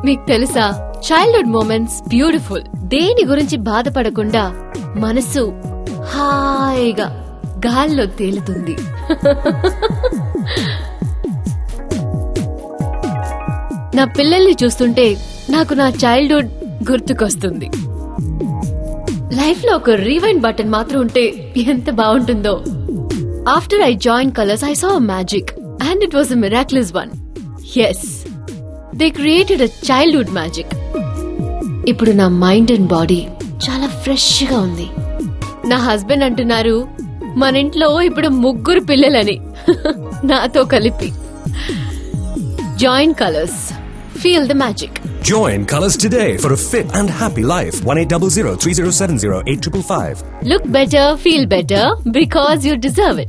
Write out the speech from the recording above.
మీకు తెలుసా, childhood moments beautiful. దేని గురించి బాధపడకుండా మనసు హాయిగా గాల్లో తేలుతుంది. నా పిల్లల్ని చూస్తుంటే నాకు నా చైల్డ్హుడ్ గుర్తుకొస్తుంది. లైఫ్ లో ఒక రీవైండ్ బటన్ మాత్రం ఉంటే ఎంత బాగుంటుందో. After I join Colors I saw magic and it was a miraculous one. Yes, they created a childhood magic. ఇప్పుడు నా మైండ్ అండ్ బాడీ చాలా ఫ్రెష్ గా ఉంది. నా హస్బెండ్ అంటున్నారు మన ఇంట్లో ఇప్పుడు 3 పిల్లలని. నాతో కలిపి. Join colours, feel the magic. Join Colours today for a fit and happy life. 1800 3070 8555. Look better, feel better because you deserve it.